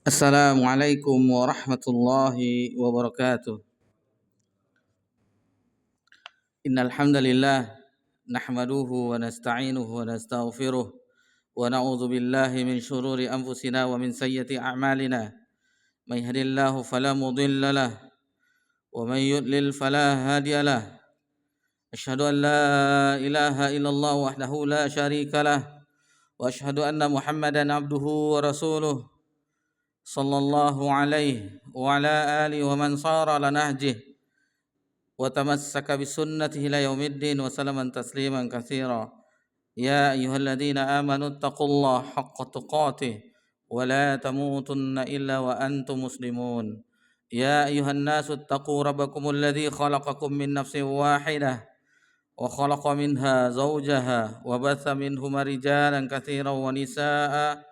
Assalamualaikum warahmatullahi wabarakatuh. Innal hamdalillah nahmaduhu wa nasta'inuhu wa nastaghfiruh wa na'udzu billahi min shururi anfusina wa min sayyiati a'malina. May yahdihillahu fala mudilla lahu wa may yudlil fala hadiya lahu. Asyhadu an la ilaha illallah wahdahu la syarika lahu wa asyhadu anna Muhammadan abduhu wa rasuluh sallallahu alaihi wa ala alihi wa man sara ala nahjih wa tamassaka bi sunnatihi ila yaumiddin wa salaman tasliman katsira. Ya ayyuhalladzina amanu taqullaha haqqa tuqatih wa la tamutunna illa wa antum muslimun. Ya ayyuhan nasu taqu rabbakumul ladzi khalaqakum min nafsin wahidah wa khalaqa minha zawjaha wa batha minhuma rijalan katsiran wa nisaa'a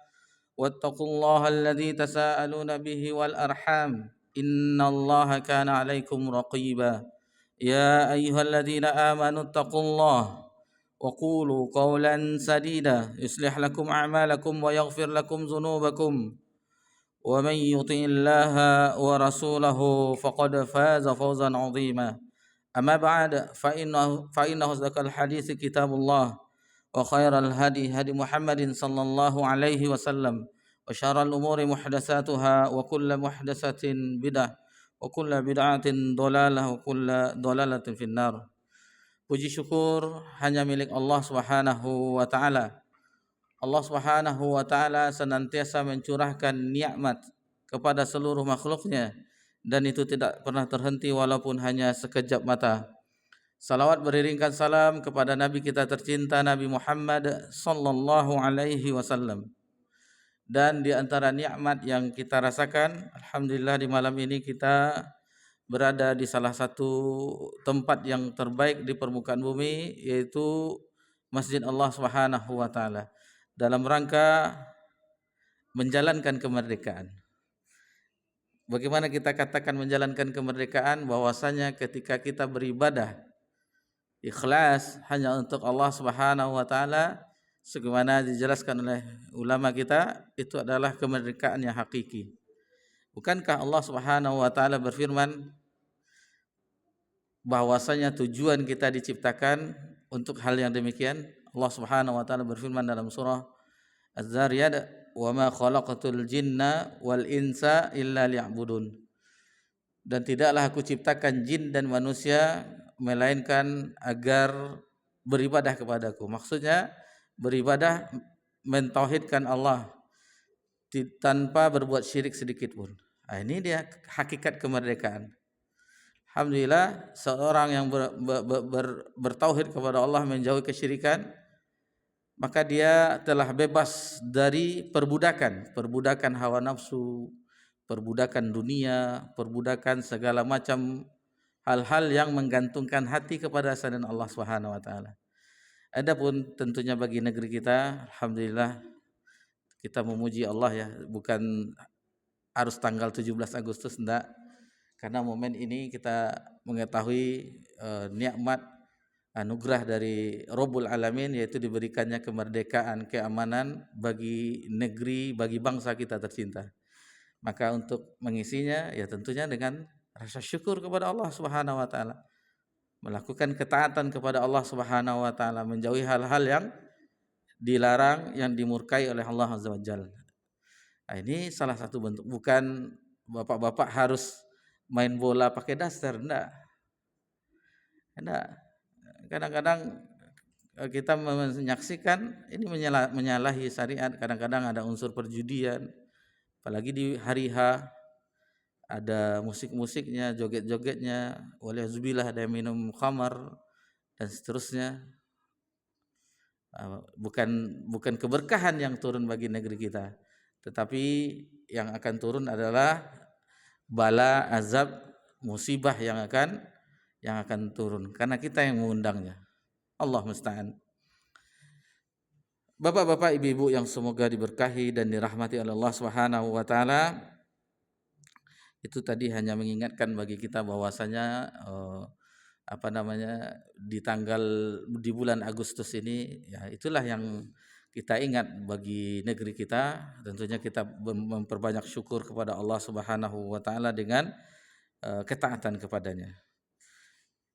واتقوا الله الذي تساءلون به والأرحام إن الله كان عليكم رقيبا يا أيها الذين آمنوا اتقوا الله وقولوا قولا سديدا يصلح لكم أعمالكم ويغفر لكم ذنوبكم ومن يطع الله ورسوله فقد فاز فوزا عظيما أما بعد فإنه أصدق الحديث كتاب الله وخير الهدي هدي محمد صلى الله عليه وسلم وشر الأمور محدثاتها وكل محدثة بدعة وكل بدعة ضلالة وكل ضلالة في النار. Puji syukur hanya milik Allah Subhanahu wa taala. Allah Subhanahu wa taala senantiasa mencurahkan nikmat kepada seluruh makhluknya dan itu tidak pernah terhenti walaupun hanya sekejap mata. Salawat beriringkan salam kepada Nabi kita tercinta Nabi Muhammad sallallahu alaihi wasallam. Dan di antara nikmat yang kita rasakan, alhamdulillah di malam ini kita berada di salah satu tempat yang terbaik di permukaan bumi, yaitu Masjid Allah Subhanahu wa taala, dalam rangka menjalankan kemerdekaan. Bagaimana kita katakan menjalankan kemerdekaan? Bahwasanya ketika kita beribadah ikhlas hanya untuk Allah Subhanahu wa taala, sebagaimana dijelaskan oleh ulama kita, itu adalah kemerdekaan yang hakiki. Bukankah Allah Subhanahu wa taala berfirman bahwasanya tujuan kita diciptakan untuk hal yang demikian? Allah Subhanahu wa taala berfirman dalam surah Az-Zariyat, "Wa ma khalaqatul jinna wal insa illa liya'budun." Dan tidaklah aku ciptakan jin dan manusia melainkan agar beribadah kepadaku. Maksudnya beribadah mentauhidkan Allah tanpa berbuat syirik sedikit pun. Nah, ini dia hakikat kemerdekaan. Alhamdulillah, seorang yang bertauhid kepada Allah, menjauhi kesyirikan, maka dia telah bebas dari perbudakan hawa nafsu, perbudakan dunia, perbudakan segala macam hal-hal yang menggantungkan hati kepada selain Allah Subhanahu wa taala. Adapun tentunya bagi negeri kita, alhamdulillah kita memuji Allah ya, bukan harus tanggal 17 Agustus enggak. Karena momen ini kita mengetahui nikmat anugerah dari Rabbul Alamin, yaitu diberikannya kemerdekaan, keamanan bagi negeri, bagi bangsa kita tercinta. Maka untuk mengisinya ya tentunya dengan rasa syukur kepada Allah Subhanahu wa taala, melakukan ketaatan kepada Allah Subhanahu wa taala, menjauhi hal-hal yang dilarang, yang dimurkai oleh Allah Azza wa Jalla. Nah, ini salah satu bentuk. Bukan bapak-bapak harus main bola pakai daster, enggak. Kadang-kadang kita menyaksikan ini menyalahi syariat. Kadang-kadang ada unsur perjudian, apalagi di hari H ada musik-musiknya, joget-jogetnya, waliyahzubillah ada yang minum khamar dan seterusnya. Bukan keberkahan yang turun bagi negeri kita, tetapi yang akan turun adalah bala, azab, musibah yang akan turun karena kita yang mengundangnya. Allah musta'an. Bapak-bapak, ibu-ibu yang semoga diberkahi dan dirahmati oleh Allah Subhanahu wa taala, itu tadi hanya mengingatkan bagi kita bahwasanya di bulan Agustus ini ya itulah yang kita ingat bagi negeri kita, tentunya kita memperbanyak syukur kepada Allah Subhanahu wa taala dengan ketaatan kepadanya.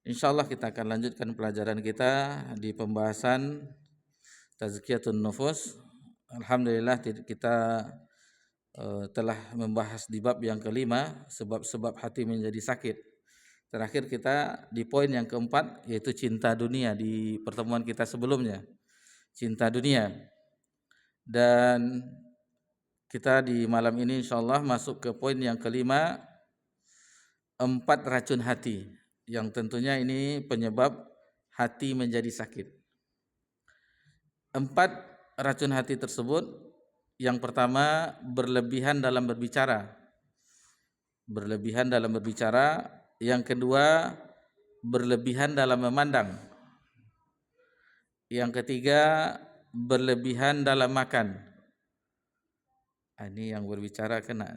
Insyaallah kita akan lanjutkan pelajaran kita di pembahasan Tazkiyatun Nufus. Alhamdulillah kita telah membahas di bab yang kelima, sebab-sebab hati menjadi sakit. Terakhir kita di poin yang keempat, yaitu cinta dunia di pertemuan kita sebelumnya. Cinta dunia. Dan kita di malam ini insyaallah masuk ke poin yang kelima, 4 racun hati, yang tentunya ini penyebab hati menjadi sakit. 4 racun hati tersebut, yang pertama berlebihan dalam berbicara. Berlebihan dalam berbicara. Yang kedua berlebihan dalam memandang. Yang ketiga berlebihan dalam makan. Ini yang berbicara kena.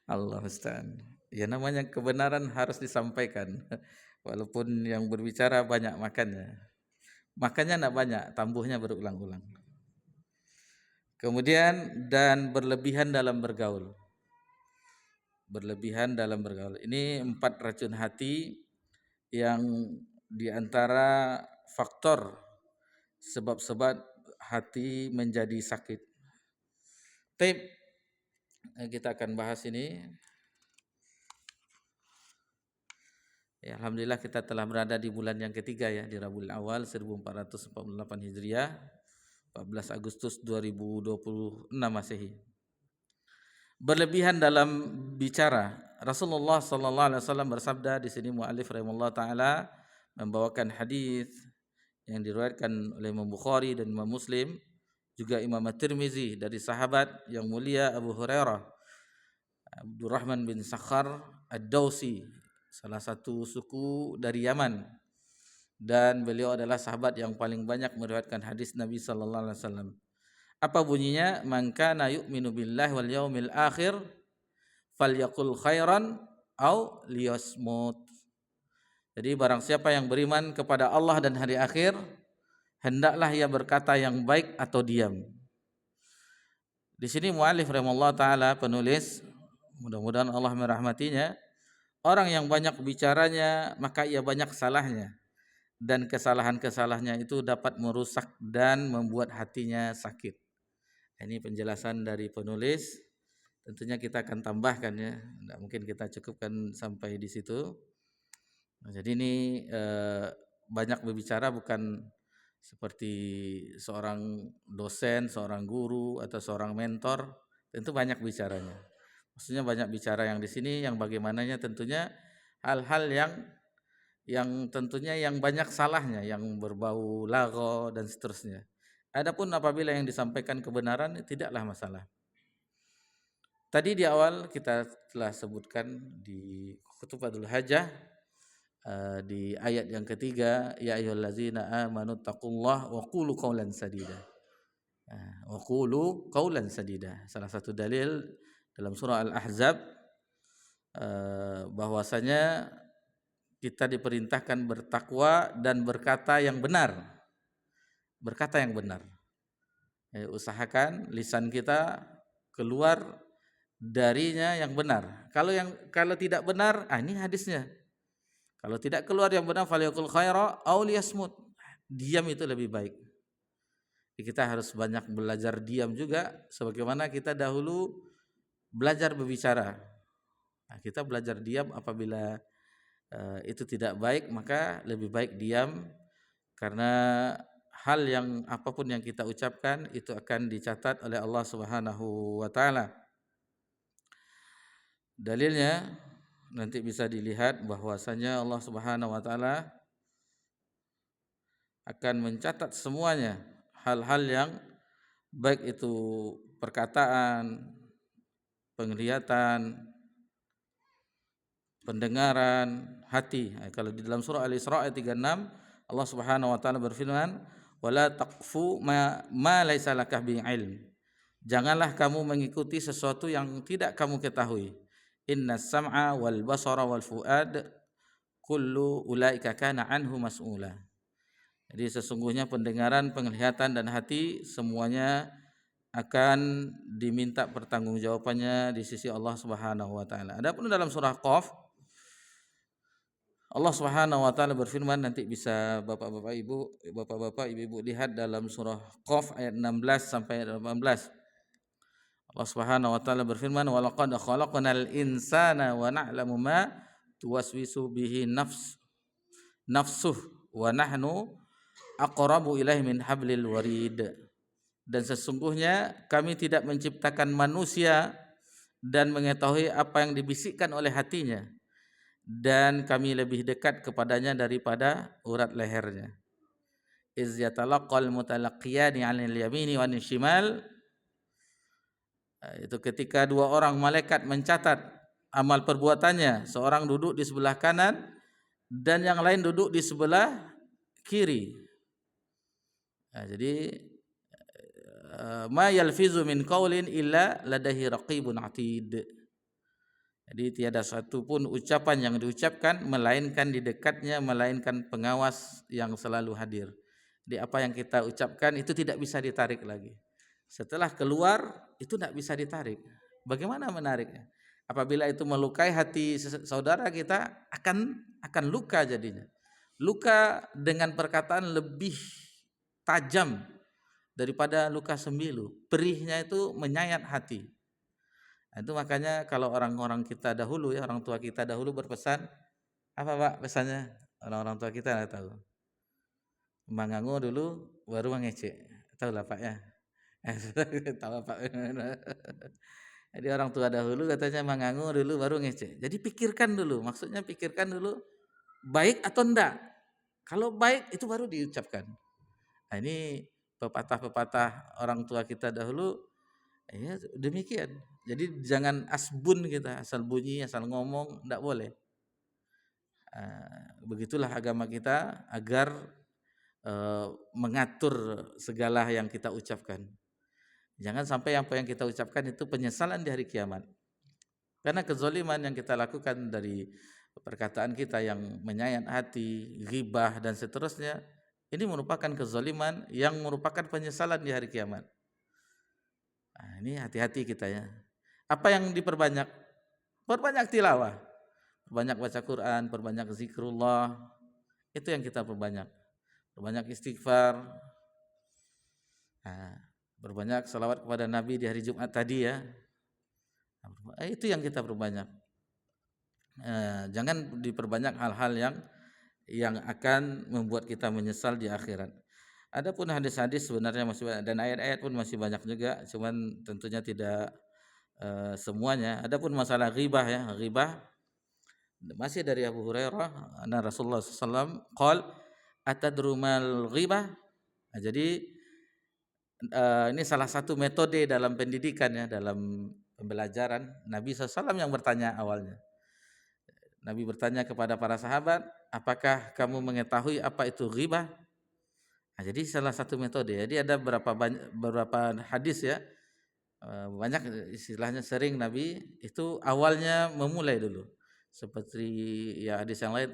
Allah Ustaz. Ya namanya kebenaran harus disampaikan. Walaupun yang berbicara banyak makannya. Makannya tidak banyak, tambuhnya berulang-ulang. Kemudian dan berlebihan dalam bergaul. Berlebihan dalam bergaul. Ini 4 racun hati yang diantara faktor sebab-sebab hati menjadi sakit. Taib, kita akan bahas ini. Ya, alhamdulillah kita telah berada di bulan yang ketiga ya, di Rabiul Awal 1448 Hijriah, 14 Agustus 2026 Masehi. Berlebihan dalam bicara. Rasulullah sallallahu alaihi wasallam bersabda, di sini muallif rahimahullah taala membawakan hadis yang diriwayatkan oleh Imam Bukhari dan Imam Muslim, juga Imam At-Tirmizi dari sahabat yang mulia Abu Hurairah Abdurrahman bin Sakhar Ad-Dausi, salah satu suku dari Yaman, dan beliau adalah sahabat yang paling banyak meriwayatkan hadis Nabi sallallahu alaihi wasallam. Apa bunyinya? Man kana yu'minu billahi wal yaumil akhir falyaqul khairan au liyasmut. Jadi barang siapa yang beriman kepada Allah dan hari akhir, hendaklah ia berkata yang baik atau diam. Di sini muallif rahimahullah taala, penulis, mudah-mudahan Allah merahmatinya, orang yang banyak bicaranya maka ia banyak salahnya, dan kesalahan-kesalahannya itu dapat merusak dan membuat hatinya sakit. Ini penjelasan dari penulis. Tentunya kita akan tambahkan ya, tidak mungkin kita cukupkan sampai di situ. Jadi ini banyak berbicara bukan seperti seorang dosen, seorang guru atau seorang mentor, tentu banyak bicaranya. Maksudnya banyak bicara yang di sini yang bagaimananya tentunya hal-hal yang tentunya yang banyak salahnya, yang berbau lagho dan seterusnya. Adapun apabila yang disampaikan kebenaran, tidaklah masalah. Tadi di awal kita telah sebutkan di Khutbatul Hajah, di ayat yang ketiga, ya ayyuhallazina amanu taqullaha wa qulu qaulan sadida. Wa qulu qaulan sadida. Salah satu dalil dalam surah Al-Ahzab bahwasanya kita diperintahkan bertakwa dan berkata yang benar. Berkata yang benar. Usahakan lisan kita keluar darinya yang benar. Kalau tidak benar, ini hadisnya. Kalau tidak keluar yang benar, falyaqul khaira aw liyasmut. Diam itu lebih baik. Jadi kita harus banyak belajar diam juga, sebagaimana kita dahulu belajar berbicara. Nah, kita belajar diam apabila itu tidak baik, maka lebih baik diam, karena hal yang apapun yang kita ucapkan itu akan dicatat oleh Allah Subhanahu wa taala. Dalilnya nanti bisa dilihat bahwasanya Allah Subhanahu wa taala akan mencatat semuanya, hal-hal yang baik itu perkataan, penglihatan, pendengaran, hati. Kalau di dalam surah Al-Isra ayat 36, Allah Subhanahu wa taala berfirman, "Wala taqfu ma laisa laka bi ilm." Janganlah kamu mengikuti sesuatu yang tidak kamu ketahui. Innas sam'a wal basara wal fuad kullu ulaika kana anhu mas'ula. Jadi sesungguhnya pendengaran, penglihatan dan hati semuanya akan diminta pertanggungjawabannya di sisi Allah Subhanahu wa taala. Adapun dalam surah Qaf, Allah Subhanahu wa taala berfirman, nanti bisa Bapak-bapak, Ibu-ibu lihat dalam surah Qaf ayat 16 sampai ayat 18. Allah Subhanahu wa taala berfirman, "Wa laqad khalaqnal insana wa na'lamu ma tuwaswisu bihi nafsuh wa nahnu aqrabu ilaihi min hablil warid." Dan sesungguhnya kami tidak menciptakan manusia dan mengetahui apa yang dibisikkan oleh hatinya, dan kami lebih dekat kepadanya daripada urat lehernya. Iz yatalaqal mutalaqiyani 'anil yamini wa 'anil shimal. Itu ketika dua orang malaikat mencatat amal perbuatannya, seorang duduk di sebelah kanan dan yang lain duduk di sebelah kiri. Jadi ma yalfizu min qaulin illa ladaihi raqibun atid. Jadi tiada satu pun ucapan yang diucapkan melainkan di dekatnya, melainkan pengawas yang selalu hadir. Jadi apa yang kita ucapkan itu tidak bisa ditarik lagi. Setelah keluar itu tidak bisa ditarik. Bagaimana menariknya? Apabila itu melukai hati saudara kita, akan luka jadinya. Luka dengan perkataan lebih tajam daripada luka sembilu. Perihnya itu menyayat hati. Itu makanya kalau orang-orang kita dahulu ya, orang tua kita dahulu berpesan, apa Pak pesannya? Orang-orang tua kita nggak tahu. Mangango dulu baru mengecek. Tahu lah Pak ya. Tahu Pak. Jadi orang tua dahulu katanya mangango dulu baru ngecek. Jadi pikirkan dulu, maksudnya pikirkan dulu baik atau enggak. Kalau baik itu baru diucapkan. Nah, ini pepatah-pepatah orang tua kita dahulu ya demikian. Jadi jangan asbun kita, asal bunyi, asal ngomong, enggak boleh. Begitulah agama kita agar mengatur segala yang kita ucapkan. Jangan sampai apa yang kita ucapkan itu penyesalan di hari kiamat. Karena kezaliman yang kita lakukan dari perkataan kita yang menyayat hati, ghibah dan seterusnya, ini merupakan kezaliman yang merupakan penyesalan di hari kiamat. Nah, ini hati-hati kita ya. Apa yang diperbanyak? Perbanyak tilawah. Perbanyak baca Quran, perbanyak zikrullah. Itu yang kita perbanyak. Perbanyak istighfar. Nah, berbanyak salawat kepada Nabi di hari Jumat tadi ya. Itu yang kita perbanyak. Jangan diperbanyak hal-hal yang akan membuat kita menyesal di akhirat. Adapun hadis-hadis sebenarnya masih banyak dan ayat-ayat pun masih banyak juga, cuman tentunya tidak semuanya. Adapun masalah ghibah ya, ghibah masih dari Abu Hurairah, anna Rasulullah SAW qol atadru mal ghibah. Nah, jadi ini salah satu metode dalam pendidikan ya, dalam pembelajaran. Nabi SAW yang bertanya awalnya. Nabi bertanya kepada para sahabat, apakah kamu mengetahui apa itu ghibah? Nah, jadi salah satu metode. Jadi ada beberapa hadis ya, banyak istilahnya sering Nabi itu awalnya memulai dulu. Seperti ya hadis yang lain,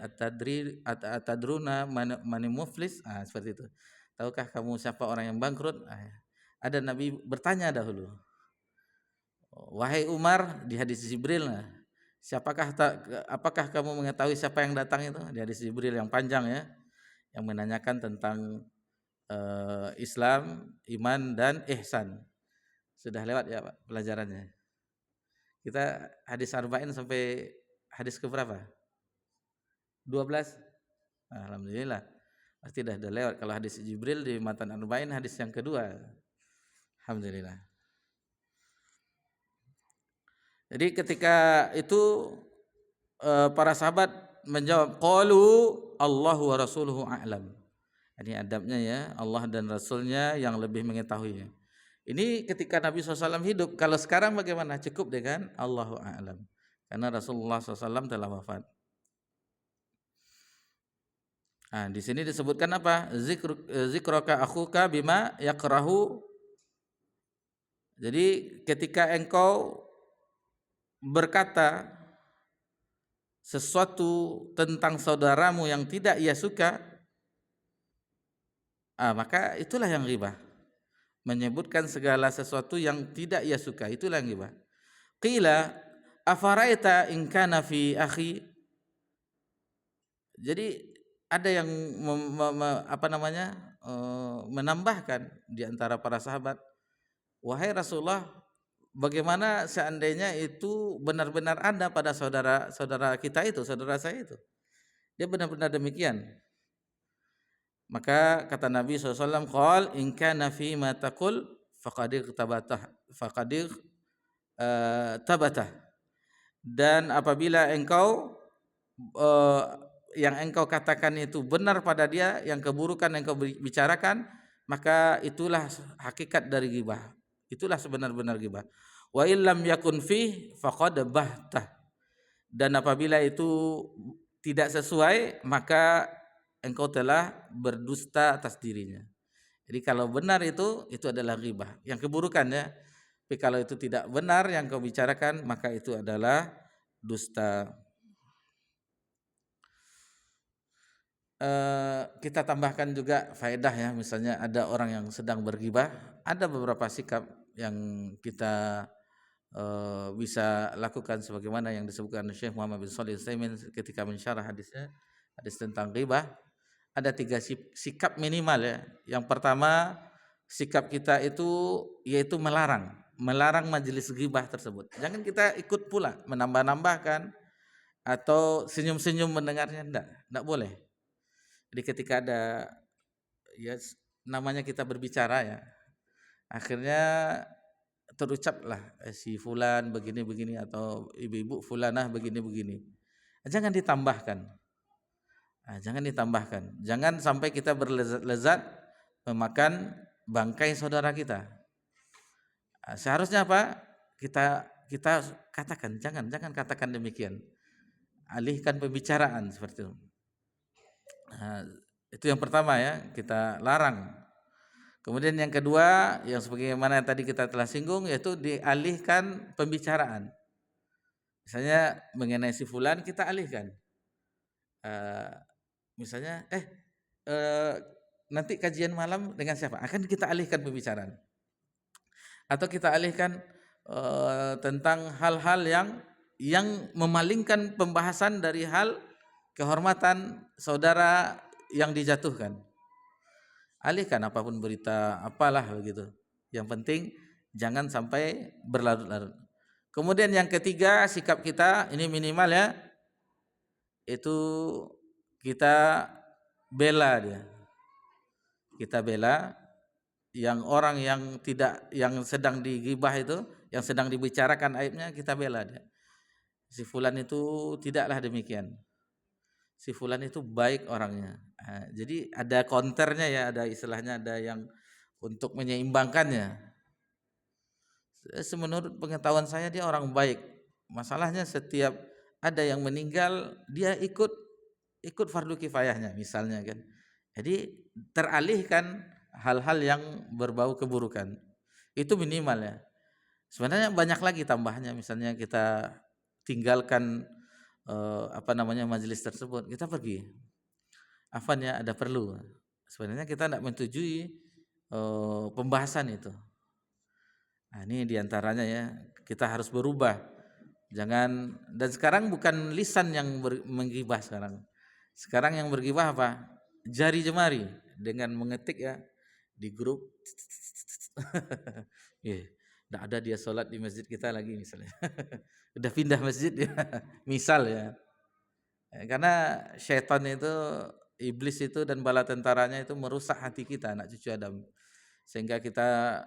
atadruna mani muflis, seperti itu. Tahukah kamu siapa orang yang bangkrut? Ada Nabi bertanya dahulu. Wahai Umar, di hadis Jibril, apakah kamu mengetahui siapa yang datang itu? Di hadis Jibril yang panjang ya, yang menanyakan tentang Islam, iman dan ihsan. Sudah lewat ya Pak pelajarannya. Kita hadis arba'in sampai hadis ke berapa? 12. Alhamdulillah. Pasti dah lewat. Kalau hadis Jibril di matan arba'in hadis yang kedua. Alhamdulillah. Jadi ketika itu para sahabat menjawab, qalu Allahu wa rasuluhu a'lam. Ini adabnya ya, Allah dan Rasulnya yang lebih mengetahuinya. Ini ketika Nabi SAW hidup. Kalau sekarang bagaimana? Cukup dengan Allahu a'lam. Karena Rasulullah SAW telah wafat. Nah, di sini disebutkan apa? Zikraka akhuka bima yakrahu. Jadi ketika engkau berkata sesuatu tentang saudaramu yang tidak ia suka, Maka itulah yang ghibah. Menyebutkan segala sesuatu yang tidak ia suka, itulah yang ghibah. Qila afaraita in kana fi akhi. Jadi ada yang menambahkan di antara para sahabat, wahai Rasulullah, bagaimana seandainya itu benar-benar ada pada saudara kita itu, saudara saya itu, dia benar-benar demikian. Maka kata Nabi SAW, qal in kana fi ma taqul faqad tabatah. Dan apabila engkau yang engkau katakan itu benar pada dia, yang keburukan yang engkau bicarakan, maka itulah hakikat dari ghibah. Itulah sebenar-benar ghibah. Wa illam yakun fi faqad bahtah. Dan apabila itu tidak sesuai, maka engkau telah berdusta atas dirinya. Jadi kalau benar itu adalah ghibah, yang keburukan ya. Tapi kalau itu tidak benar yang kau bicarakan, maka itu adalah dusta. Kita tambahkan juga faedah ya, misalnya ada orang yang sedang berghibah, ada beberapa sikap yang kita bisa lakukan sebagaimana yang disebutkan Syekh Muhammad bin Shalih Al-Utsaimin ketika mensyarah hadisnya, hadis tentang ghibah. Ada 3 sikap minimal ya. Yang pertama, sikap kita itu yaitu melarang majelis ghibah tersebut. Jangan kita ikut pula menambah-nambahkan atau senyum-senyum mendengarnya, enggak boleh. Jadi ketika ada ya namanya kita berbicara ya, akhirnya terucaplah si fulan begini-begini atau ibu-ibu fulanah begini-begini. Jangan ditambahkan. Jangan ditambahkan. Jangan sampai kita berlezat memakan bangkai saudara kita. Seharusnya apa? Kita katakan, jangan katakan demikian. Alihkan pembicaraan seperti itu. Itu yang pertama ya, kita larang. Kemudian yang kedua, yang sebagaimana tadi kita telah singgung, yaitu dialihkan pembicaraan. Misalnya mengenai si fulan kita alihkan. Misalnya nanti kajian malam dengan siapa? Akan kita alihkan pembicaraan. Atau kita alihkan tentang hal-hal yang memalingkan pembahasan dari hal kehormatan saudara yang dijatuhkan. Alihkan apapun berita apalah begitu. Yang penting jangan sampai berlarut-larut. Kemudian yang ketiga, sikap kita ini minimal ya, itu kita bela dia. Kita bela yang orang yang sedang digibah itu, yang sedang dibicarakan aibnya, kita bela dia. Si fulan itu tidaklah demikian. Si fulan itu baik orangnya. Jadi ada counternya ya, ada istilahnya, ada yang untuk menyeimbangkannya. Menurut pengetahuan saya dia orang baik. Masalahnya setiap ada yang meninggal dia ikut fardu kifayahnya misalnya kan. Jadi teralihkan hal-hal yang berbau keburukan. Itu minimal ya. Sebenarnya banyak lagi tambahnya, misalnya kita tinggalkan majelis tersebut, kita pergi. Afan ya, ada perlu. Sebenarnya kita tidak menyetujui pembahasan itu. Nah, ini diantaranya ya, kita harus berubah. Jangan, dan sekarang bukan lisan yang menggibah sekarang. Sekarang yang bergibah apa? Jari jemari dengan mengetik ya di grup. Tidak ada dia sholat di masjid kita lagi misalnya. Udah pindah masjid ya. Misal ya. Karena syaitan itu, iblis itu dan bala tentaranya itu merusak hati kita, anak cucu Adam. Sehingga kita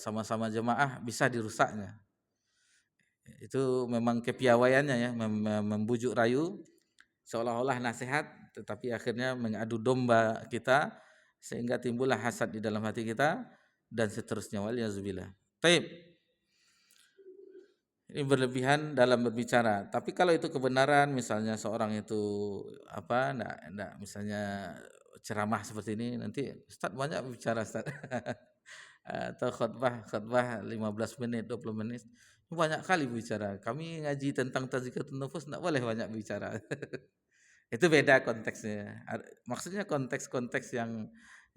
sama-sama jemaah bisa dirusaknya. Itu memang kepiawaiannya ya, membujuk rayu seolah-olah nasihat, tetapi akhirnya mengadu domba kita sehingga timbullah hasad di dalam hati kita dan seterusnya. Waliyahzubillah. Taib. Ini berlebihan dalam berbicara. Tapi kalau itu kebenaran, misalnya seorang itu enggak misalnya ceramah seperti ini, nanti Ustaz banyak bicara Ustaz. Atau khutbah 15 menit, 20 menit. Banyak kali bicara. Kami ngaji tentang tazkiyatun nufus enggak boleh banyak bicara. Itu beda konteksnya. Maksudnya konteks-konteks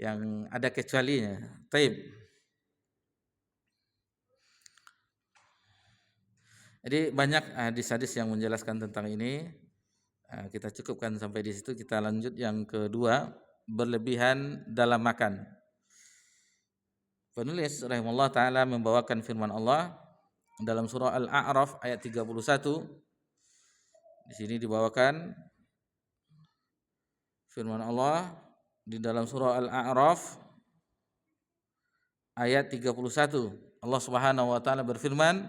yang ada kecualinya. Taib. Jadi banyak hadis-hadis yang menjelaskan tentang ini. Kita cukupkan sampai di situ. Kita lanjut yang kedua, berlebihan dalam makan. Penulis rahimahullah taala membawakan firman Allah dalam surah Al-A'raf ayat 31. Di sini dibawakan firman Allah di dalam surah Al-A'raf ayat 31. Allah Subhanahu wa taala berfirman,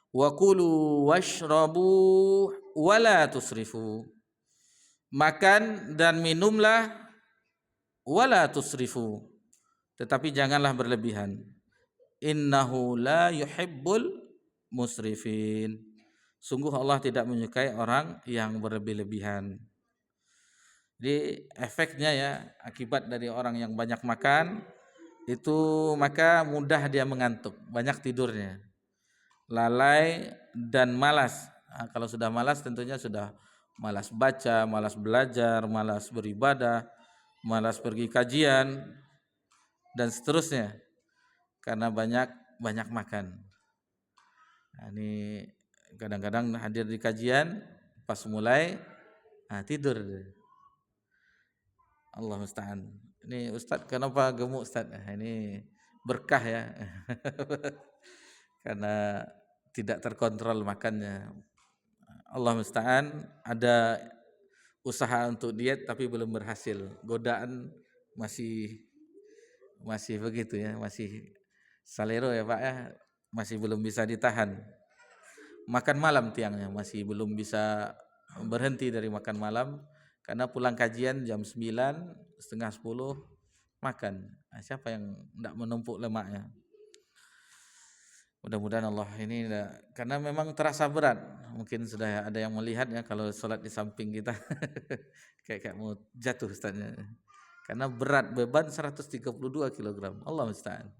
"Wa kulu washrabu wa la tusrifu." Makan dan minumlah wa la tusrifu, tetapi janganlah berlebihan. Innahu la yuhibbul musrifin. Sungguh Allah tidak menyukai orang yang berlebih-lebihan. Jadi efeknya ya, akibat dari orang yang banyak makan itu maka mudah dia mengantuk, banyak tidurnya, lalai dan malas. Kalau sudah malas tentunya sudah malas baca, malas belajar, malas beribadah, malas pergi kajian dan seterusnya karena banyak makan. Ini kadang-kadang hadir di kajian pas mulai tidur. Allah musta'an. Ini Ustadz kenapa gemuk Ustadz? Ini berkah ya. Karena tidak terkontrol makannya. Allah musta'an, ada usaha untuk diet tapi belum berhasil. Godaan masih begitu ya, masih salero ya Pak ya, masih belum bisa ditahan. Makan malam tiangnya masih belum bisa berhenti dari makan malam karena pulang kajian jam 9, setengah 10 makan. Siapa yang tidak menumpuk lemaknya? Mudah-mudahan Allah ini karena memang terasa berat. Mungkin sudah ada yang melihat ya kalau sholat di samping kita kayak mau jatuh Ustaznya. Karena berat, beban 132 kg. Allah musta'an.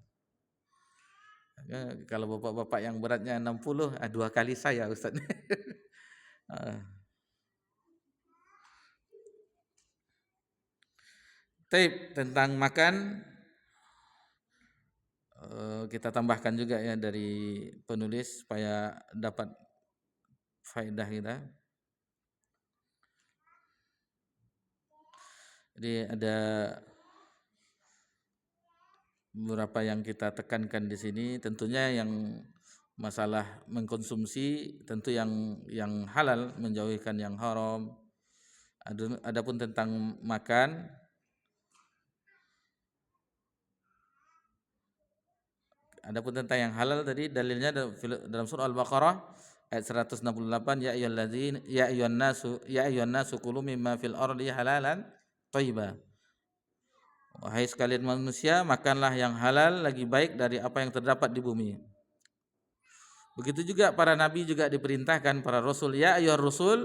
Kalau bapak-bapak yang beratnya 60, 2 kali saya Ustaz. Taib, tentang makan kita tambahkan juga ya dari penulis supaya dapat faedah kita. Jadi ada beberapa yang kita tekankan di sini, tentunya yang masalah mengkonsumsi tentu yang halal, menjauhkan yang haram. Adapun tentang makan, adapun tentang yang halal tadi dalilnya dalam surah Al-Baqarah ayat 168, ya ayyuhan nasu kulu mimma fil ardi halalan thayyiba. Wahai sekalian manusia, makanlah yang halal lagi baik dari apa yang terdapat di bumi. Begitu juga para nabi juga diperintahkan, para rasul, ya ayyuhar rusul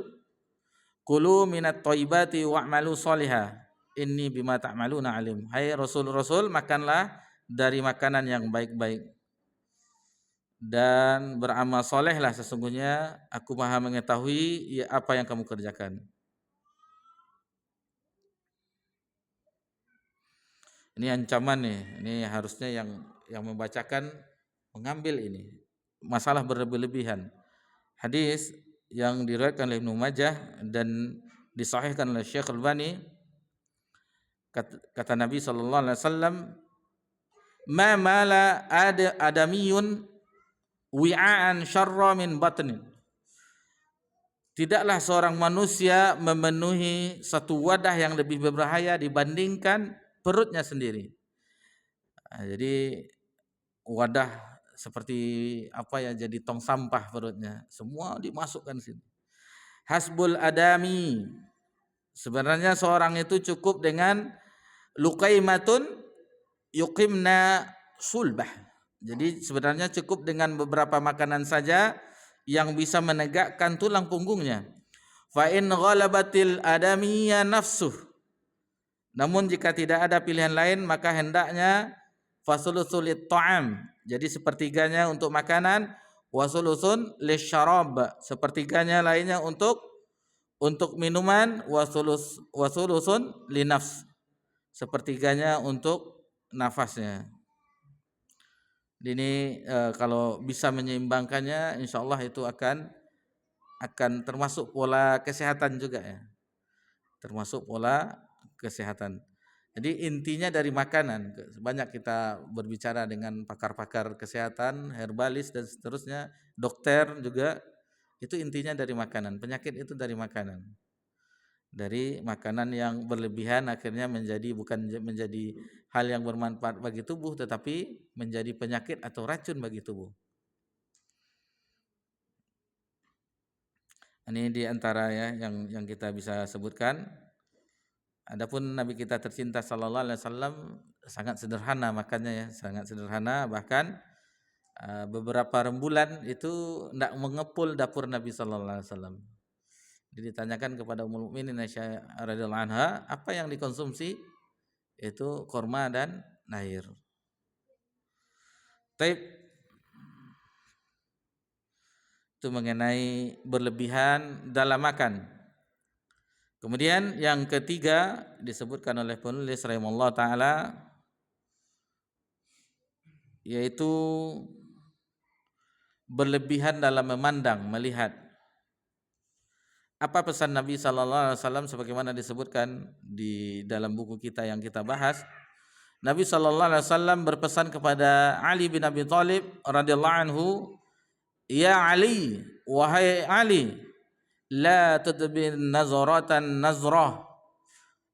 kulu minat thayyibati wa'malu sholihah inni bima ta'maluna alim. Hai rasul-rasul, makanlah dari makanan yang baik-baik dan beramal solehlah, sesungguhnya aku maha mengetahui apa yang kamu kerjakan. Ini ancaman nih, ini harusnya yang membacakan mengambil ini masalah berlebih-lebihan. Hadis yang diriwayatkan oleh Ibnu Majah dan disahihkan oleh Syekh Al-Albani, kata Nabi sallallahu alaihi wasallam, ma mala adamiyun wi'an syarra min batnin. Tidaklah seorang manusia memenuhi satu wadah yang lebih berbahaya dibandingkan perutnya sendiri. Jadi wadah seperti apa ya, jadi tong sampah perutnya, semua dimasukkan sini. Hasbul adami, sebenarnya seorang itu cukup dengan luqaimatun yuqimna sulbah. Jadi sebenarnya cukup dengan beberapa makanan saja yang bisa menegakkan tulang punggungnya. Fa in ghalabatil adamiyya nafsuh, namun jika tidak ada pilihan lain maka hendaknya fasulusul ta'am, jadi sepertiganya untuk makanan, wasulusun lisyarab, sepertiganya lainnya untuk minuman, wasulusun linafs, sepertiganya untuk nafasnya. Ini kalau bisa menyeimbangkannya, insya Allah itu akan termasuk pola kesehatan juga ya, termasuk pola kesehatan. Jadi intinya dari makanan. Banyak kita berbicara dengan pakar-pakar kesehatan, herbalis dan seterusnya, dokter juga, itu intinya dari makanan. Penyakit itu dari makanan. Dari makanan yang berlebihan akhirnya bukan menjadi hal yang bermanfaat bagi tubuh, tetapi menjadi penyakit atau racun bagi tubuh. Ini diantara ya yang kita bisa sebutkan. Adapun Nabi kita tercinta sallallahu alaihi wasallam sangat sederhana makannya ya, sangat sederhana, bahkan beberapa rembulan itu tidak mengepul dapur Nabi sallallahu alaihi wasallam. Jadi ditanyakan kepada Ummul Mukminin Aisyah radhiyallahu anha, apa yang dikonsumsi? Itu korma dan air. Taib itu mengenai berlebihan dalam makan. Kemudian yang ketiga disebutkan oleh penulis rahimahullah taala, yaitu berlebihan dalam memandang, melihat. Apa pesan Nabi sallallahu alaihi wasallam sebagaimana disebutkan di dalam buku kita yang kita bahas? Nabi sallallahu alaihi wasallam berpesan kepada Ali bin Abi Thalib radhiyallahu anhu, "Ya Ali, wahai Ali, la tudbir nazaratan nazrah."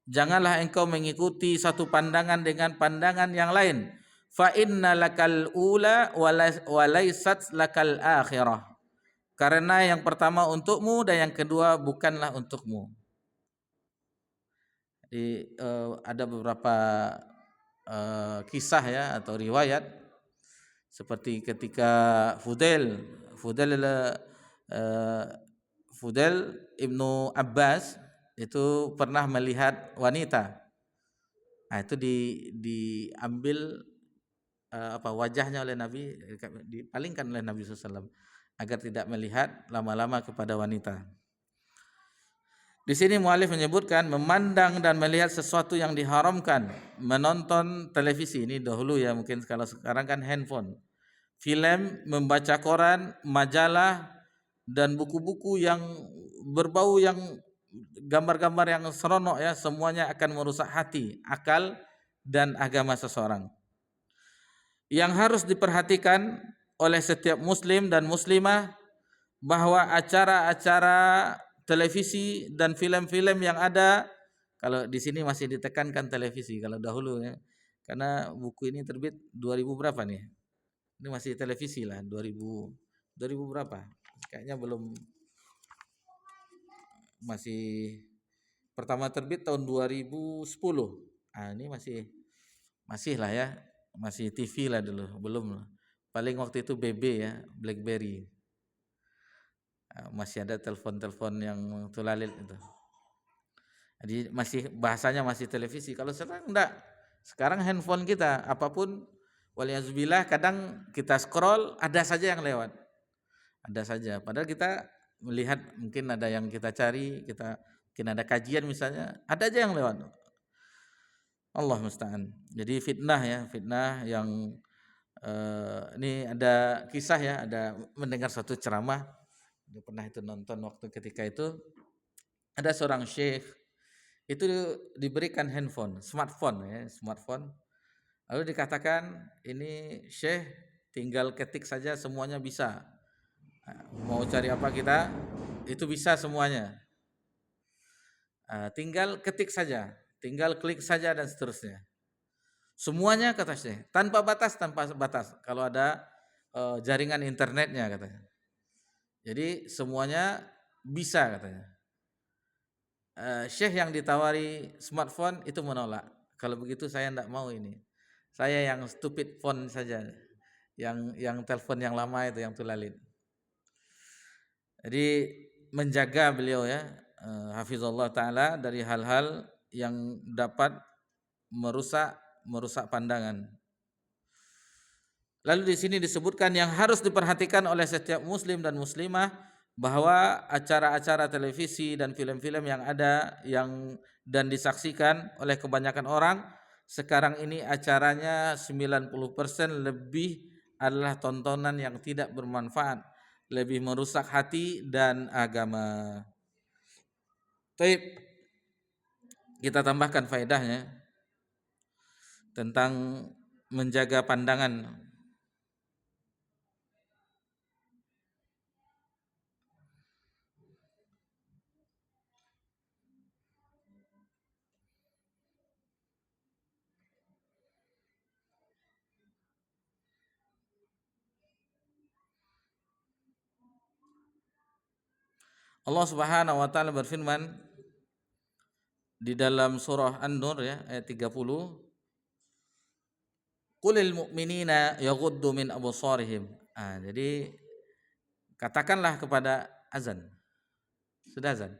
Janganlah engkau mengikuti satu pandangan dengan pandangan yang lain. Fa inna lakal ula wa laysat lakal akhirah. Karena yang pertama untukmu dan yang kedua bukanlah untukmu. Jadi ada beberapa kisah ya atau riwayat seperti ketika Fudail ibnu Abbas itu pernah melihat wanita. Nah, itu diambil wajahnya oleh Nabi, dipalingkan oleh Nabi SAW agar tidak melihat lama-lama kepada wanita. Di sini mualif menyebutkan memandang dan melihat sesuatu yang diharamkan, menonton televisi, ini dahulu ya, mungkin kalau sekarang kan handphone, film, membaca koran, majalah dan buku-buku yang berbau yang gambar-gambar yang seronok ya, semuanya akan merusak hati, akal dan agama seseorang. Yang harus diperhatikan oleh setiap muslim dan muslimah bahwa acara-acara televisi dan film-film yang ada, kalau di sini masih ditekankan televisi, kalau dahulu ya, karena buku ini terbit 2000 berapa nih? Ini masih televisi lah, 2000 berapa? Kayaknya belum, masih pertama terbit tahun 2010. Ah, ini masih lah ya, masih TV lah dulu, belum lah. Paling waktu itu BB ya, BlackBerry. Masih ada telepon-telepon yang tulalit itu. Jadi masih bahasanya masih televisi. Kalau sekarang enggak. Sekarang handphone kita apapun, waliyazubillah, kadang kita scroll ada saja yang lewat. Ada saja. Padahal kita melihat mungkin ada yang kita cari, mungkin ada kajian misalnya, ada aja yang lewat. Allah musta'an. Jadi fitnah ya, fitnah yang ini ada kisah ya, ada mendengar satu ceramah, pernah itu nonton waktu ketika itu, ada seorang syekh itu diberikan handphone, smartphone ya, smartphone. Lalu dikatakan ini syekh tinggal ketik saja semuanya bisa. Mau cari apa kita, itu bisa semuanya. Tinggal ketik saja, tinggal klik saja dan seterusnya. Semuanya kata Syekh, tanpa batas. Kalau ada jaringan internetnya katanya. Jadi semuanya bisa katanya. Syekh yang ditawari smartphone itu menolak. Kalau begitu saya tidak mau ini. Saya yang stupid phone saja, yang telepon yang lama itu, yang tulalit. Jadi menjaga beliau ya, hafizallah taala, dari hal-hal yang dapat merusak pandangan. Lalu di sini disebutkan yang harus diperhatikan oleh setiap muslim dan muslimah bahwa acara-acara televisi dan film-film yang ada yang dan disaksikan oleh kebanyakan orang. Sekarang ini acaranya 90% lebih adalah tontonan yang tidak bermanfaat, lebih merusak hati dan agama. Baik, kita tambahkan faedahnya tentang menjaga pandangan. Allah Subhanahu wa taala berfirman di dalam surah An-Nur ya ayat 30, Qulil mu'minina yaghuddu min absarihim. Jadi katakanlah kepada azan. Sudah azan.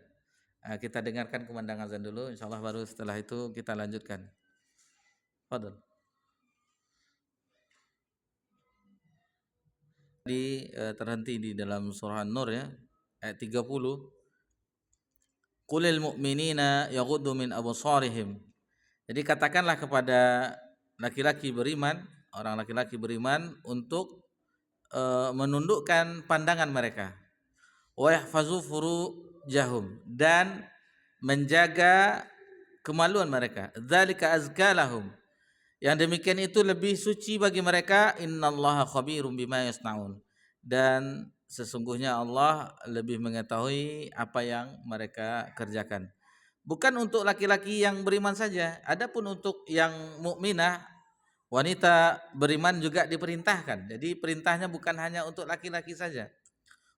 Kita dengarkan kumandang azan dulu, insyaallah baru setelah itu kita lanjutkan. Fadhil. Terhenti di dalam surah An-Nur ya ayat 30. Qulil mu'minina yaghuddu min absarihim. Jadi katakanlah kepada laki-laki beriman, orang laki-laki beriman untuk menundukkan pandangan mereka. Wa yahfazu furujahum, dan menjaga kemaluan mereka. Dzalika azka lahum. Yang demikian itu lebih suci bagi mereka. Innallaha khabirum bima yasnaun. Dan sesungguhnya Allah lebih mengetahui apa yang mereka kerjakan. Bukan untuk laki-laki yang beriman saja, adapun untuk yang mukminah, wanita beriman juga diperintahkan. Jadi perintahnya bukan hanya untuk laki-laki saja.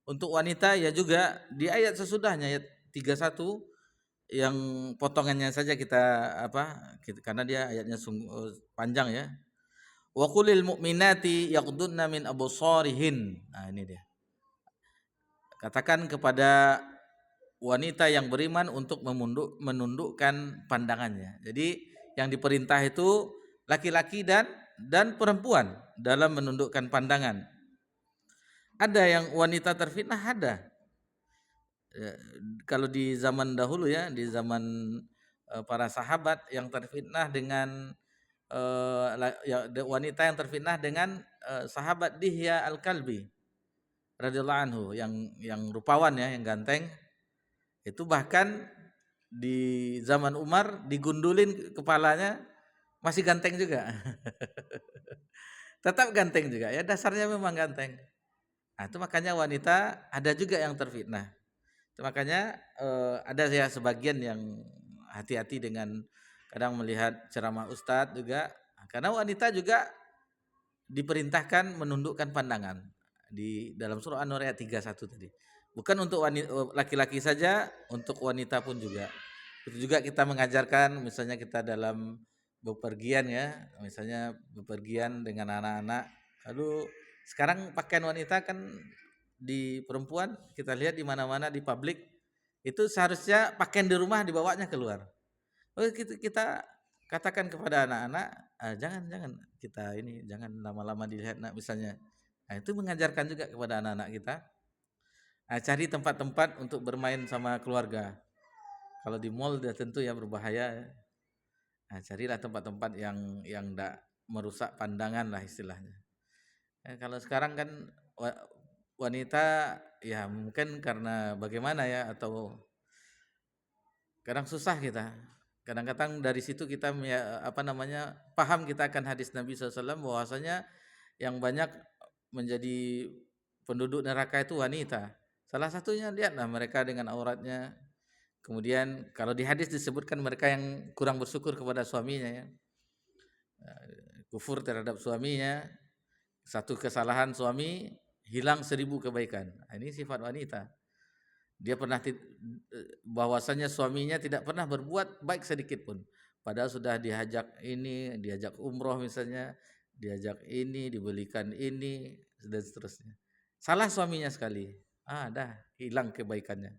Untuk wanita ya juga di ayat sesudahnya ayat 31 yang potongannya saja karena dia ayatnya panjang ya. Wa qulil mu'minati yaghdudna min absarihin. Ini dia. Katakan kepada wanita yang beriman untuk menundukkan pandangannya. Jadi yang diperintah itu laki-laki dan perempuan dalam menundukkan pandangan. Ada yang wanita terfitnah, ada. Kalau di zaman dahulu ya, di zaman para sahabat yang terfitnah dengan wanita yang terfitnah dengan sahabat Dihya Al-Kalbi radhiyallahu anhu yang rupawan ya, yang ganteng. Itu bahkan di zaman Umar digundulin kepalanya, masih ganteng juga. Tetap ganteng juga ya, dasarnya memang ganteng. Itu makanya wanita ada juga yang terfitnah. Itu makanya ada ya sebagian yang hati-hati dengan kadang melihat ceramah ustadz juga, karena wanita juga diperintahkan menundukkan pandangan di dalam surah An-Nur ayat 31 tadi. Bukan untuk laki-laki saja, untuk wanita pun juga. Itu juga kita mengajarkan, misalnya kita dalam bepergian ya, misalnya bepergian dengan anak-anak. Lalu sekarang pakaian wanita kan di perempuan kita lihat di mana-mana di publik, itu seharusnya pakaian di rumah dibawanya keluar. Kita katakan kepada anak-anak, jangan kita ini jangan lama-lama dilihat misalnya. Itu mengajarkan juga kepada anak-anak kita. Cari tempat-tempat untuk bermain sama keluarga. Kalau di mall dia tentu ya berbahaya. Carilah tempat-tempat yang tidak merusak pandangan lah istilahnya. Kalau sekarang kan wanita ya mungkin karena bagaimana ya, atau kadang susah kita. Kadang-kadang dari situ kita paham kita akan hadis Nabi SAW bahwasanya yang banyak menjadi penduduk neraka itu wanita. Salah satunya lihatlah mereka dengan auratnya. Kemudian kalau di hadis disebutkan mereka yang kurang bersyukur kepada suaminya ya. Kufur terhadap suaminya, satu kesalahan suami hilang 1000 kebaikan. Ini sifat wanita. Dia pernah bahwasanya suaminya tidak pernah berbuat baik sedikit pun. Padahal sudah diajak umroh misalnya, diajak ini, dibelikan ini dan seterusnya. Salah suaminya sekali. Dah hilang kebaikannya.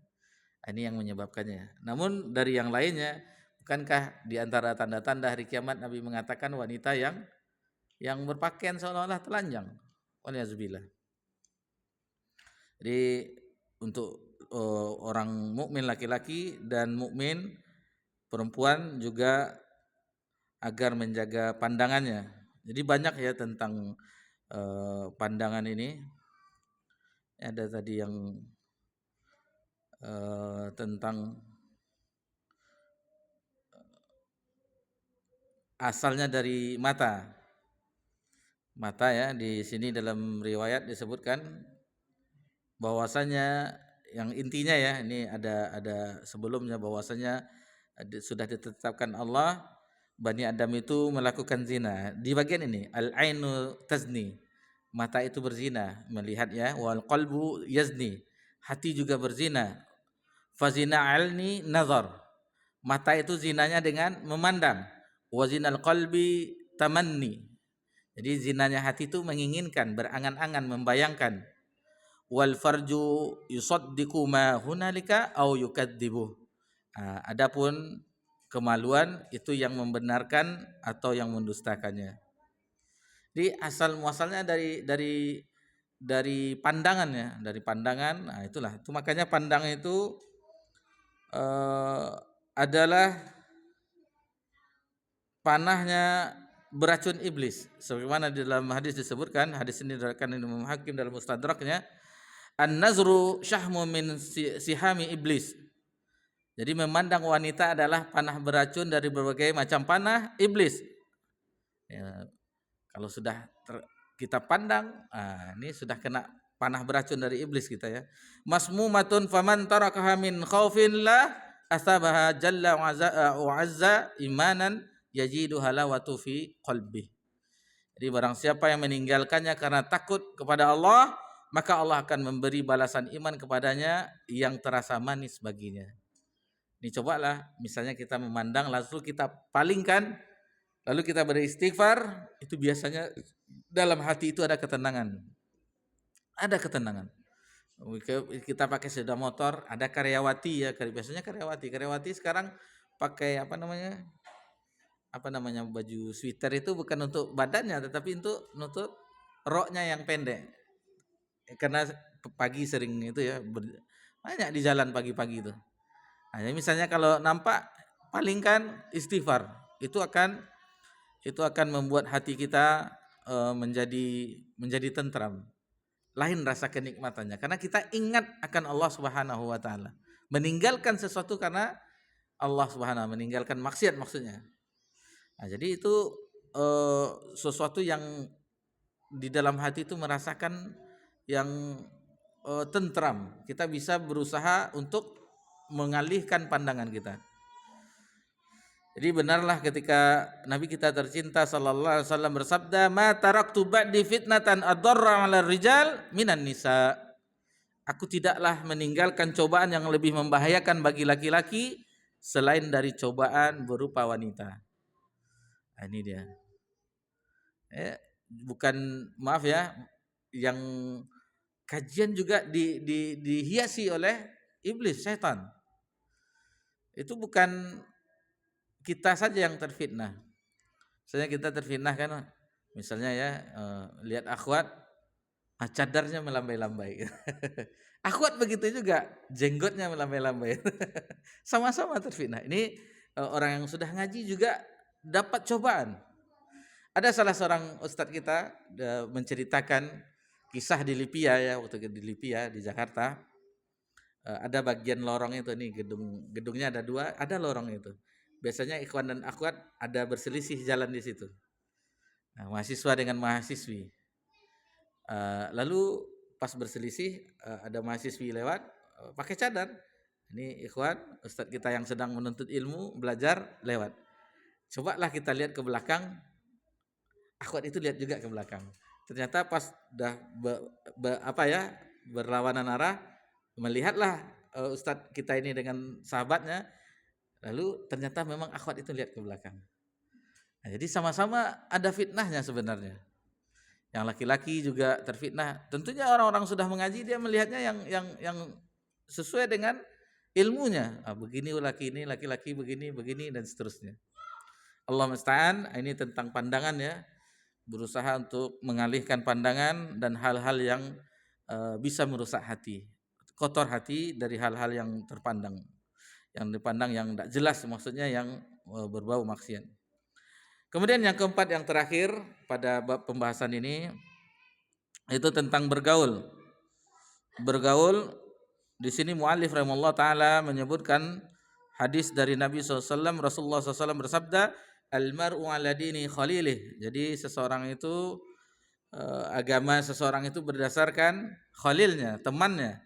Ini yang menyebabkannya. Namun dari yang lainnya, bukankah di antara tanda-tanda hari kiamat Nabi mengatakan wanita yang berpakaian seolah-olah telanjang. Waliyahzubillah. Jadi untuk orang mukmin laki-laki dan mukmin perempuan juga agar menjaga pandangannya. Jadi banyak ya tentang pandangan ini. Ada tadi yang tentang asalnya dari mata. Mata ya, di sini dalam riwayat disebutkan bahwasanya yang intinya ya, ini ada sebelumnya bahwasanya sudah ditetapkan Allah Bani Adam itu melakukan zina. Di bagian ini al-ainu tazni, mata itu berzina, melihat ya, wal qalbu yazni, hati juga berzina. Fazina alni nazar, mata itu zinanya dengan memandang. Wazinal qalbi tamanni, jadi zinanya hati itu menginginkan, berangan-angan, membayangkan. Wal farju yusaddiqu ma hunalika au yukadzibuh. Adapun kemaluan itu yang membenarkan atau yang mendustakannya. Jadi asal muasalnya dari pandangannya, dari pandangan. Nah, itulah. Itu makanya pandang itu adalah panahnya beracun iblis. Sebagaimana di dalam hadis disebutkan, hadis ini diriwayatkan Imam Hakim dalam Mustadraknya, an-nazru syahmu min sihami iblis. Jadi memandang wanita adalah panah beracun dari berbagai macam panah iblis. Ya, kalau sudah kita pandang, ini sudah kena panah beracun dari iblis kita ya. Masmumatun faman tarakaha min khaufin la asabaha jalla wa azza imanan yajidu halawatu fi qalbi. Jadi barang siapa yang meninggalkannya karena takut kepada Allah, maka Allah akan memberi balasan iman kepadanya yang terasa manis baginya. Ini cobalah, misalnya kita memandang lalu kita palingkan, lalu kita beristighfar, itu biasanya dalam hati itu ada ketenangan. Ada ketenangan. Kita pakai sepeda motor, ada karyawati ya, biasanya karyawati sekarang pakai apa namanya baju sweater itu bukan untuk badannya tetapi untuk nutup roknya yang pendek, karena pagi sering itu ya, banyak di jalan pagi-pagi itu. Nah, misalnya kalau nampak, palingkan istighfar, itu akan membuat hati kita menjadi tentram, lain rasa kenikmatannya, karena kita ingat akan Allah Subhanahu wa taala. Meninggalkan sesuatu karena Allah Subhanahu, meninggalkan maksiat maksudnya. Nah, jadi itu sesuatu yang di dalam hati itu merasakan yang tentram. Kita bisa berusaha untuk mengalihkan pandangan kita. Jadi benarlah ketika Nabi kita tercinta sallallahu alaihi wasallam bersabda, "Ma taraktu ba'di fitnatan adarra 'alal rijal minan nisa." Aku tidaklah meninggalkan cobaan yang lebih membahayakan bagi laki-laki selain dari cobaan berupa wanita. Nah, ini dia. Bukan, maaf ya, yang kajian juga dihiasi oleh iblis, setan. Itu bukan kita saja yang terfitnah. Misalnya kita terfitnah kan, misalnya ya, lihat akhwat, cadarnya melambai-lambai. Akhwat begitu juga, jenggotnya melambai-lambai. Sama-sama terfitnah. Ini orang yang sudah ngaji juga dapat cobaan. Ada salah seorang ustadz kita menceritakan kisah di Lipia ya, waktu di Lipia di Jakarta. Ada bagian lorong itu nih, gedungnya ada dua, ada lorong itu. Biasanya ikhwan dan akhwat ada berselisih jalan di situ. Nah, mahasiswa dengan mahasiswi. Lalu pas berselisih, ada mahasiswi lewat pakai cadar. Ini ikhwan, ustadz kita yang sedang menuntut ilmu, belajar, lewat. Cobalah kita lihat ke belakang, akhwat itu lihat juga ke belakang. Ternyata pas udah berlawanan arah, melihatlah ustadz kita ini dengan sahabatnya, lalu ternyata memang akhwat itu lihat ke belakang. Nah, jadi sama-sama ada fitnahnya sebenarnya. Yang laki-laki juga terfitnah. Tentunya orang-orang sudah mengaji, dia melihatnya yang sesuai dengan ilmunya. Begini laki-laki begini dan seterusnya. Allah musta'an. Ini tentang pandangan ya. Berusaha untuk mengalihkan pandangan dan hal-hal yang bisa merusak hati, kotor hati dari hal-hal yang terpandang. yang dipandang yang tidak jelas, maksudnya yang berbau maksiat. Kemudian yang keempat, yang terakhir pada bab pembahasan ini, itu tentang bergaul. Bergaul di sini muallif rahimahullah taala menyebutkan hadis dari Nabi SAW. Rasulullah SAW bersabda, "Al-mar'u ala dini khalilih." Jadi seseorang itu agama seseorang itu berdasarkan khalilnya, temannya.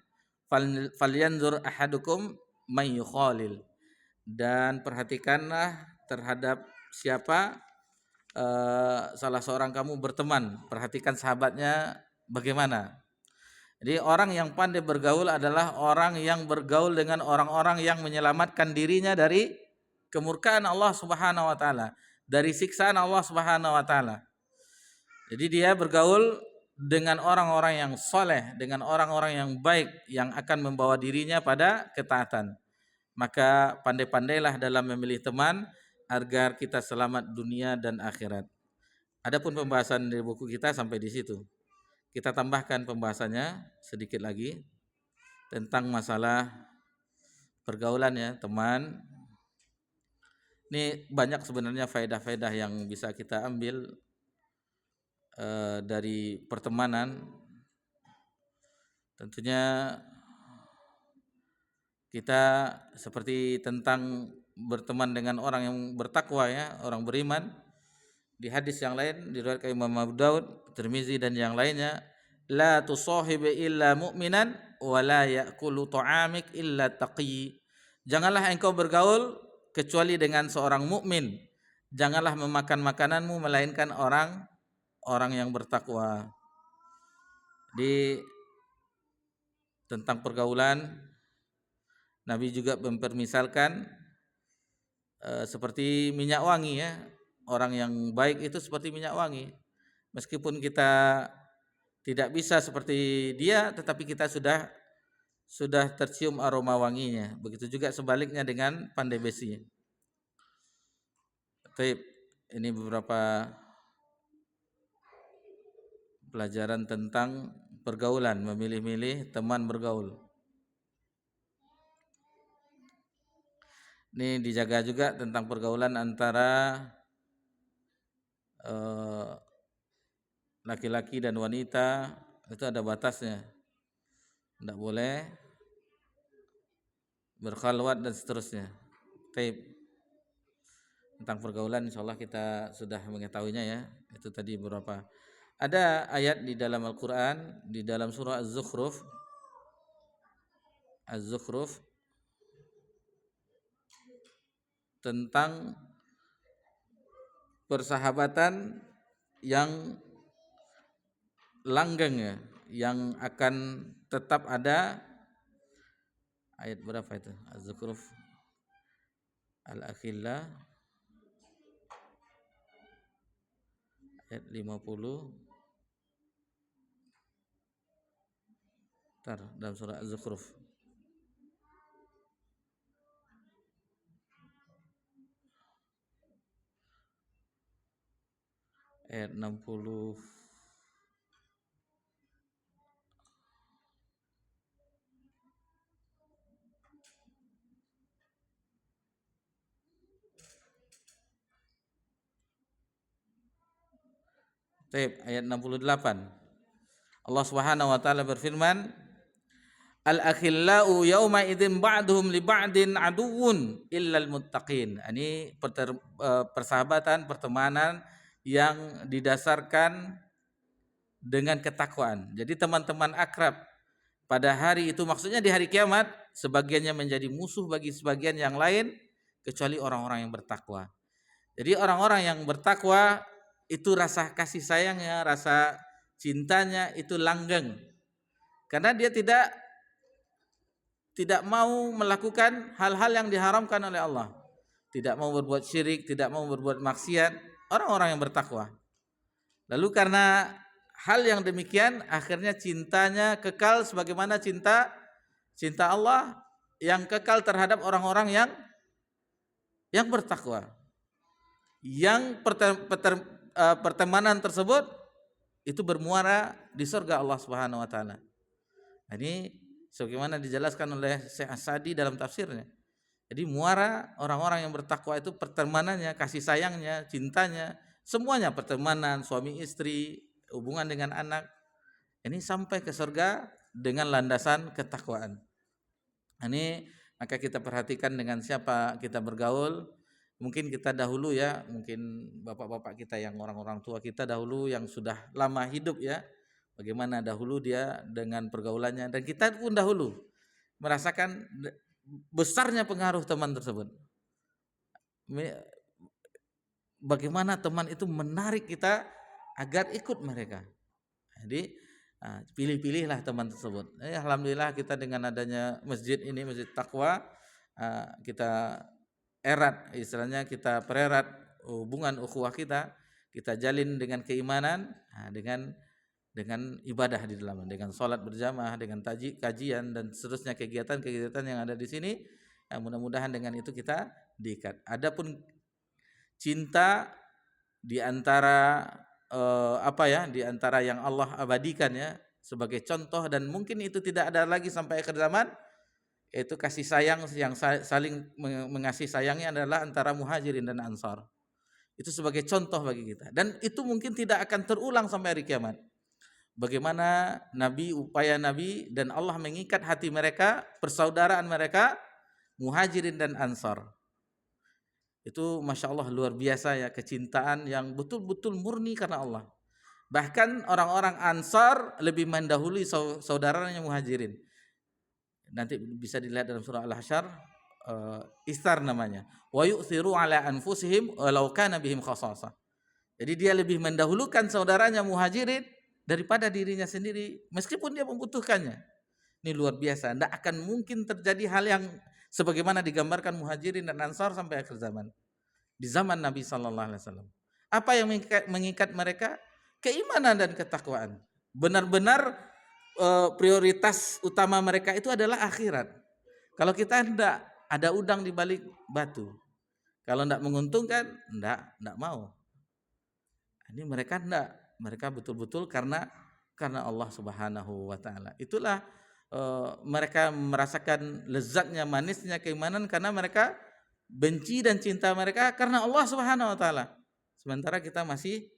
Falyanzur ahadukum may yukhalil. Dan perhatikanlah terhadap siapa salah seorang kamu berteman, perhatikan sahabatnya bagaimana. Jadi orang yang pandai bergaul adalah orang yang bergaul dengan orang-orang yang menyelamatkan dirinya dari kemurkaan Allah Subhanahu wa taala, dari siksaan Allah Subhanahu wa taala. Jadi dia bergaul dengan orang-orang yang soleh, dengan orang-orang yang baik, yang akan membawa dirinya pada ketaatan. Maka pandai-pandailah dalam memilih teman agar kita selamat dunia dan akhirat. Adapun pembahasan di buku kita sampai di situ. Kita tambahkan pembahasannya sedikit lagi tentang masalah pergaulan ya, teman. Ini banyak sebenarnya faedah-faedah yang bisa kita ambil dari pertemanan. Tentunya kita seperti tentang berteman dengan orang yang bertakwa ya, orang beriman. Di hadis yang lain diriwayatkan Imam Abu Daud, Tirmizi dan yang lainnya, la tusahib illa mu'minan wa la ya'kulu ta'amik illa taqi. Janganlah engkau bergaul kecuali dengan seorang mukmin. Janganlah memakan makananmu melainkan orang yang bertakwa. Di tentang pergaulan Nabi juga mempermisalkan seperti minyak wangi ya. Orang yang baik itu seperti minyak wangi. Meskipun kita tidak bisa seperti dia, tetapi kita sudah tercium aroma wanginya. Begitu juga sebaliknya dengan pandai besi. Baik, ini beberapa pelajaran tentang pergaulan, memilih-milih teman bergaul. Ini dijaga juga tentang pergaulan antara laki-laki dan wanita, itu ada batasnya. Tidak boleh berkhalwat dan seterusnya. Tentang pergaulan insyaallah kita sudah mengetahuinya ya. Itu tadi beberapa. Ada ayat di dalam Al-Qur'an di dalam surah Az-Zukhruf tentang persahabatan yang langgeng ya, yang akan tetap ada. Ayat berapa itu? Az-Zukhruf Al-Akhillah ayat 50. Dalam surah Az-Zukhruf ayat 60. Ayat 68. Allah Subhanahu wa taala berfirman, Al-akhillau yauma idzin ba'duhum li ba'din aduwwun illal muttaqin. Ini persahabatan, pertemanan yang didasarkan dengan ketakwaan. Jadi teman-teman akrab pada hari itu, maksudnya di hari kiamat, sebagiannya menjadi musuh bagi sebagian yang lain kecuali orang-orang yang bertakwa. Jadi orang-orang yang bertakwa itu rasa kasih sayangnya, rasa cintanya itu langgeng. Karena dia tidak mau melakukan hal-hal yang diharamkan oleh Allah. Tidak mau berbuat syirik, tidak mau berbuat maksiat, orang-orang yang bertakwa. Lalu karena hal yang demikian akhirnya cintanya kekal sebagaimana cinta Allah yang kekal terhadap orang-orang yang bertakwa. Yang pertemanan tersebut itu bermuara di surga Allah Subhanahu wa taala. Ini sebagaimana dijelaskan oleh Syekh As-Sa'di dalam tafsirnya. Jadi muara orang-orang yang bertakwa itu pertemanannya, kasih sayangnya, cintanya, semuanya pertemanan, suami istri, hubungan dengan anak, ini sampai ke surga dengan landasan ketakwaan. Ini maka kita perhatikan dengan siapa kita bergaul. Mungkin kita dahulu ya, mungkin bapak-bapak kita yang orang-orang tua kita dahulu yang sudah lama hidup ya, bagaimana dahulu dia dengan pergaulannya, dan kita pun dahulu merasakan besarnya pengaruh teman tersebut. Bagaimana teman itu menarik kita agar ikut mereka. Jadi pilih-pilihlah teman tersebut. Alhamdulillah kita dengan adanya masjid ini, Masjid Taqwa, kita erat, istilahnya kita pererat hubungan ukhuwah kita jalin dengan keimanan, dengan ibadah di dalamnya, dengan sholat berjamaah, dengan kajian dan seterusnya kegiatan-kegiatan yang ada di sini. Mudah-mudahan dengan itu kita diikat. Adapun cinta di antara di antara yang Allah abadikan ya sebagai contoh, dan mungkin itu tidak ada lagi sampai akhir zaman, yaitu kasih sayang yang saling mengasihi sayangnya adalah antara muhajirin dan ansar. Itu sebagai contoh bagi kita, dan itu mungkin tidak akan terulang sampai hari kiamat. Bagaimana upaya Nabi dan Allah mengikat hati mereka, persaudaraan mereka, muhajirin dan ansar. Itu Masya Allah luar biasa ya, kecintaan yang betul-betul murni karena Allah. Bahkan orang-orang Ansar lebih mendahului saudaranya muhajirin. Nanti bisa dilihat dalam surah Al-Hasyr, Istar namanya. Wa yu'thiru ala anfusihim walau kana bihim khasasah. Jadi dia lebih mendahulukan saudaranya muhajirin daripada dirinya sendiri meskipun dia membutuhkannya. Ini luar biasa. Tidak akan mungkin terjadi hal yang sebagaimana digambarkan muhajirin dan ansar sampai akhir zaman. Di zaman Nabi Sallallahu Alaihi Wasallam. Apa yang mengikat mereka? Keimanan dan ketakwaan. Benar-benar prioritas utama mereka itu adalah akhirat. Kalau kita tidak, ada udang di balik batu. Kalau tidak menguntungkan, tidak mau. Ini mereka tidak. Mereka betul-betul karena Allah Subhanahu Wa Taala. Itulah mereka merasakan lezatnya, manisnya keimanan karena mereka benci dan cinta mereka karena Allah Subhanahu Wa Taala. Sementara kita masih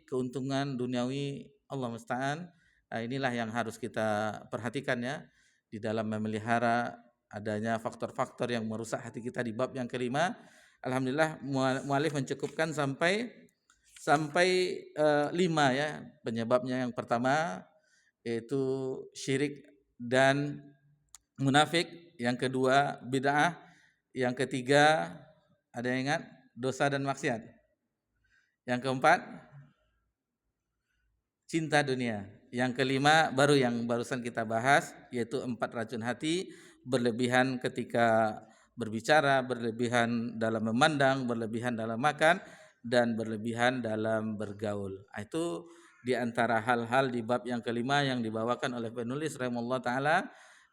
keuntungan duniawi, Allah musta'an. Inilah yang harus kita perhatikan ya di dalam memelihara adanya faktor-faktor yang merusak hati kita di bab yang kelima. Alhamdulillah mualif mencukupkan sampai 5 ya penyebabnya. Yang pertama yaitu syirik dan munafik, yang kedua bid'ah, yang ketiga ada yang ingat dosa dan maksiat, yang keempat cinta dunia, yang kelima baru yang barusan kita bahas yaitu 4 racun hati: berlebihan ketika berbicara, berlebihan dalam memandang, berlebihan dalam makan, dan berlebihan dalam bergaul. Itu di antara hal-hal di bab yang kelima yang dibawakan oleh penulis rahimahullah taala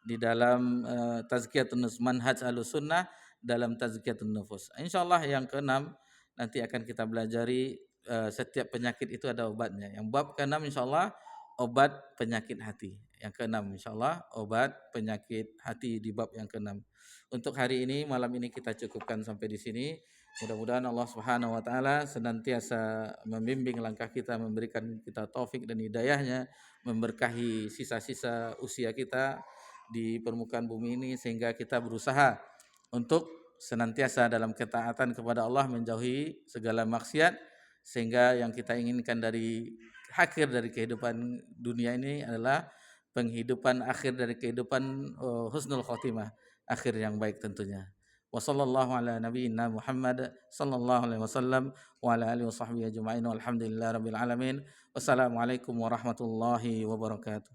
di dalam Tazkiyatun Nufus, Manhaj Ahlussunnah dalam Tazkiyatun Nufus. Insyaallah yang keenam nanti akan kita belajari setiap penyakit itu ada obatnya. Yang bab keenam insyaallah obat penyakit hati. Yang keenam insyaallah obat penyakit hati di bab yang keenam. Untuk hari ini, malam ini kita cukupkan sampai di sini. Mudah-mudahan Allah Subhanahu Wa Taala senantiasa membimbing langkah kita, memberikan kita taufik dan hidayahnya, memberkahi sisa-sisa usia kita di permukaan bumi ini, sehingga kita berusaha untuk senantiasa dalam ketaatan kepada Allah, menjauhi segala maksiat, sehingga yang kita inginkan dari akhir dari kehidupan dunia ini adalah penghidupan akhir dari kehidupan husnul khotimah, akhir yang baik tentunya. Wassallallahu ala nabiyyina Muhammad sallallahu alaihi wasallam wa ala alihi washabbihi ajma'in walhamdulillahi rabbil alamin. Wassalamualaikum warahmatullahi wabarakatuh.